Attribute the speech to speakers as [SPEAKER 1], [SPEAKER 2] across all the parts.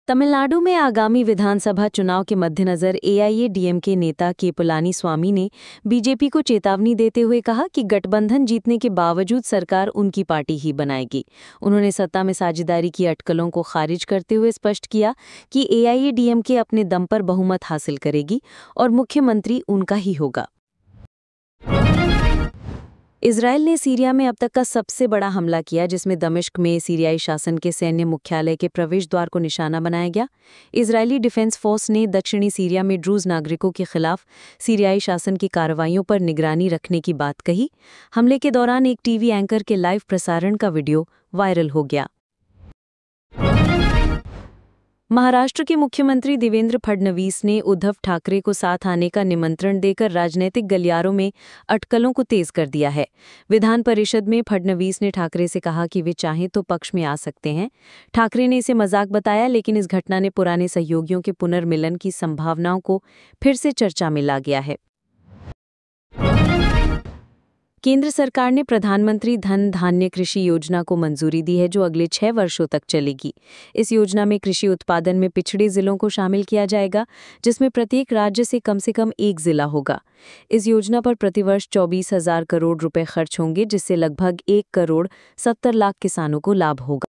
[SPEAKER 1] तमिलनाडु में आगामी विधानसभा चुनाव के मद्देनजर एआईएडीएमके नेता के पलानीस्वामी ने बीजेपी को चेतावनी देते हुए कहा कि गठबंधन जीतने के बावजूद सरकार उनकी पार्टी ही बनाएगी। उन्होंने सत्ता में साझेदारी की अटकलों को खारिज करते हुए स्पष्ट किया कि एआईएडीएमके अपने दम पर बहुमत हासिल करेगी और मुख्यमंत्री उनका ही होगा। इजरायल ने सीरिया में अब तक का सबसे बड़ा हमला किया, जिसमें दमिश्क में सीरियाई शासन के सैन्य मुख्यालय के प्रवेश द्वार को निशाना बनाया गया। इजरायली डिफेंस फोर्स ने दक्षिणी सीरिया में ड्रूज नागरिकों के खिलाफ सीरियाई शासन की कार्रवाइयों पर निगरानी रखने की बात कही। हमले के दौरान एक टीवी एंकर के लाइव प्रसारण का वीडियो वायरल हो गया। महाराष्ट्र के मुख्यमंत्री देवेंद्र फडणवीस ने उद्धव ठाकरे को साथ आने का निमंत्रण देकर राजनीतिक गलियारों में अटकलों को तेज कर दिया है। विधान परिषद में फडणवीस ने ठाकरे से कहा कि वे चाहें तो पक्ष में आ सकते हैं। ठाकरे ने इसे मजाक बताया, लेकिन इस घटना ने पुराने सहयोगियों के पुनर्मिलन की संभावनाओं को फिर से चर्चा में ला गया है। केंद्र सरकार ने प्रधानमंत्री धन धान्य कृषि योजना को मंजूरी दी है, जो अगले 6 वर्षों तक चलेगी। इस योजना में कृषि उत्पादन में पिछड़े जिलों को शामिल किया जाएगा, जिसमें प्रत्येक राज्य से कम एक जिला होगा। इस योजना पर प्रतिवर्ष 24,000 करोड़ रुपए खर्च होंगे, जिससे लगभग 1,70,00,000 किसानों को लाभ होगा।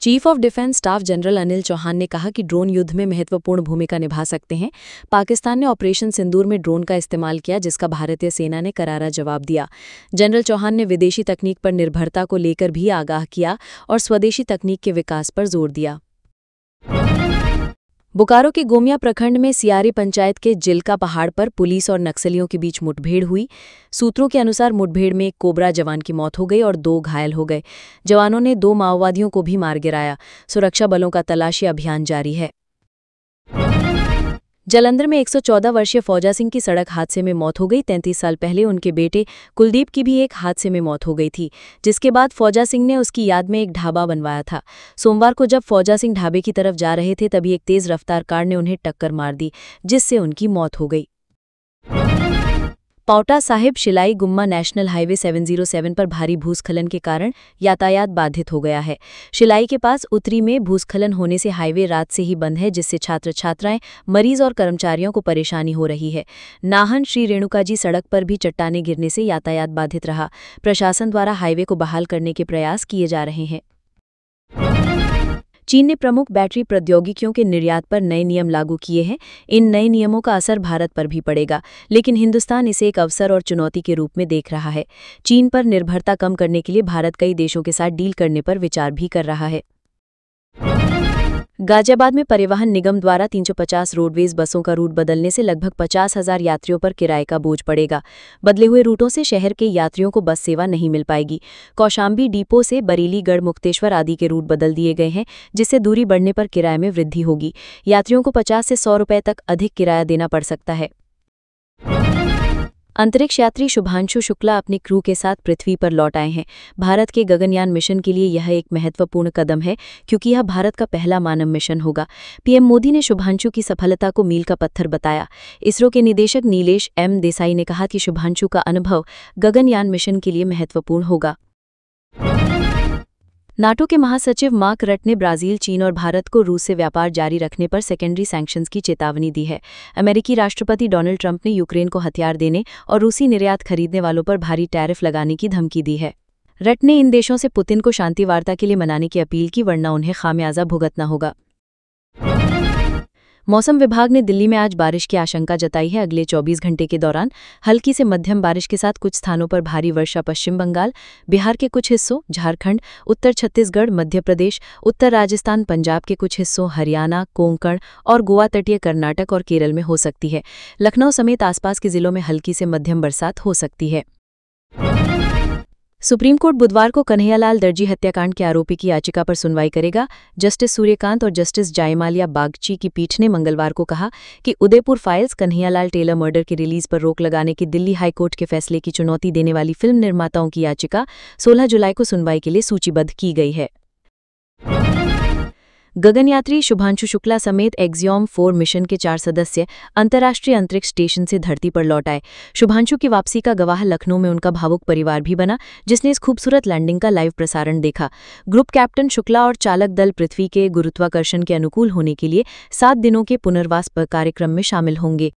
[SPEAKER 1] Chief of defence staff general Anil Chauhan ने कहा कि ड्रोन युद्ध में महत्वपूर्ण भूमिका निभा सकते हैं। पाकिस्तान ने ऑपरेशन सिंदूर में ड्रोन का इस्तेमाल किया, जिसका भारतीय सेना ने करारा जवाब दिया। जनरल चौहान ने विदेशी तकनीक पर निर्भरता को लेकर भी आगाह किया और स्वदेशी तकनीक के विकास पर जोर दिया। बोकारो के गोमिया प्रखंड में सियारी पंचायत के जिलका पहाड़ पर पुलिस और नक्सलियों के बीच मुठभेड़ हुई। सूत्रों के अनुसार मुठभेड़ में एक कोबरा जवान की मौत हो गई और 2 घायल हो गए। जवानों ने 2 माओवादियों को भी मार गिराया। सुरक्षा बलों का तलाशी अभियान जारी है। जालंधर में 114 वर्षीय फौजा सिंह की सड़क हादसे में मौत हो गई। 33 साल पहले उनके बेटे कुलदीप की भी एक हादसे में मौत हो गई थी, जिसके बाद फौजा सिंह ने उसकी याद में एक ढाबा बनवाया था। सोमवार को जब फौजा सिंह ढाबे की तरफ जा रहे थे, तभी एक तेज रफ्तार कार ने उन्हें टक्कर मार दी, जिससे उनकी मौत हो गई। पांवटा साहिब शिलाई गुम्मा नेशनल हाईवे 707 पर भारी भूस्खलन के कारण यातायात बाधित हो गया है। शिलाई के पास उत्तरी में भूस्खलन होने से हाईवे रात से ही बंद है, जिससे छात्र छात्राएं, मरीज और कर्मचारियों को परेशानी हो रही है। नाहन श्री रेणुकाजी सड़क पर भी चट्टानें गिरने से यातायात बाधित रहा। प्रशासन द्वारा हाईवे को बहाल करने के प्रयास किए जा रहे हैं। चीन ने प्रमुख बैटरी प्रौद्योगिकियों के निर्यात पर नए नियम लागू किए हैं। इन नए नियमों का असर भारत पर भी पड़ेगा, लेकिन हिंदुस्तान इसे एक अवसर और चुनौती के रूप में देख रहा है। चीन पर निर्भरता कम करने के लिए भारत कई देशों के साथ डील करने पर विचार भी कर रहा है। गाजियाबाद में परिवहन निगम द्वारा 350 रोडवेज बसों का रूट बदलने से लगभग 50,000 यात्रियों पर किराए का बोझ पड़ेगा। बदले हुए रूटों से शहर के यात्रियों को बस सेवा नहीं मिल पाएगी। कौशाम्बी डिपो से बरेली, गढ़ मुक्तेश्वर आदि के रूट बदल दिए गए हैं, जिससे दूरी बढ़ने पर किराए में वृद्धि होगी। यात्रियों को 50 से 100 रुपये तक अधिक किराया देना पड़ सकता है। अंतरिक्ष यात्री शुभांशु शुक्ला अपनी क्रू के साथ पृथ्वी पर लौट आए हैं। भारत के गगनयान मिशन के लिए यह एक महत्वपूर्ण कदम है, क्योंकि यह भारत का पहला मानव मिशन होगा। पीएम मोदी ने शुभांशु की सफलता को मील का पत्थर बताया। इसरो के निदेशक नीलेश एम देसाई ने कहा कि शुभांशु का अनुभव गगनयान मिशन के लिए महत्वपूर्ण होगा। नाटो के महासचिव मार्क रट ने ब्राजील, चीन और भारत को रूस से व्यापार जारी रखने पर सेकेंडरी सैंक्शंस की चेतावनी दी है। अमेरिकी राष्ट्रपति डोनाल्ड ट्रंप ने यूक्रेन को हथियार देने और रूसी निर्यात खरीदने वालों पर भारी टैरिफ लगाने की धमकी दी है। रट ने इन देशों से पुतिन को शांति वार्ता के लिए मनाने की अपील की, वरना उन्हें खामियाजा भुगतना होगा। मौसम विभाग ने दिल्ली में आज बारिश की आशंका जताई है। अगले 24 घंटे के दौरान हल्की से मध्यम बारिश के साथ कुछ स्थानों पर भारी वर्षा पश्चिम बंगाल, बिहार के कुछ हिस्सों, झारखंड, उत्तर छत्तीसगढ़, मध्य प्रदेश, उत्तर राजस्थान, पंजाब के कुछ हिस्सों, हरियाणा, कोंकण और गोवा तटीय कर्नाटक और केरल में हो सकती है। लखनऊ समेत आसपास के जिलों में हल्की से मध्यम बरसात हो सकती है। सुप्रीम कोर्ट बुधवार को कन्हैयालाल दर्जी हत्याकांड के आरोपी की याचिका पर सुनवाई करेगा। जस्टिस सूर्यकांत और जस्टिस जयमाल्या बागची की पीठ ने मंगलवार को कहा कि Udaipur files, Kanhaiyalal tailor murder की रिलीज पर रोक लगाने के दिल्ली हाईकोर्ट के फैसले की चुनौती देने वाली फिल्म निर्माताओं की याचिका 16 जुलाई को सुनवाई के लिए सूचीबद्ध की गई है। गगनयात्री शुभांशु शुक्ला समेत एक्सियोम 4 मिशन के 4 सदस्य अंतर्राष्ट्रीय अंतरिक्ष स्टेशन से धरती पर लौट आए। शुभांशु की वापसी का गवाह लखनऊ में उनका भावुक परिवार भी बना, जिसने इस खूबसूरत लैंडिंग का लाइव प्रसारण देखा। ग्रुप कैप्टन शुक्ला और चालक दल पृथ्वी के गुरुत्वाकर्षण के अनुकूल होने के लिए 7 दिनों के पुनर्वास कार्यक्रम में शामिल होंगे।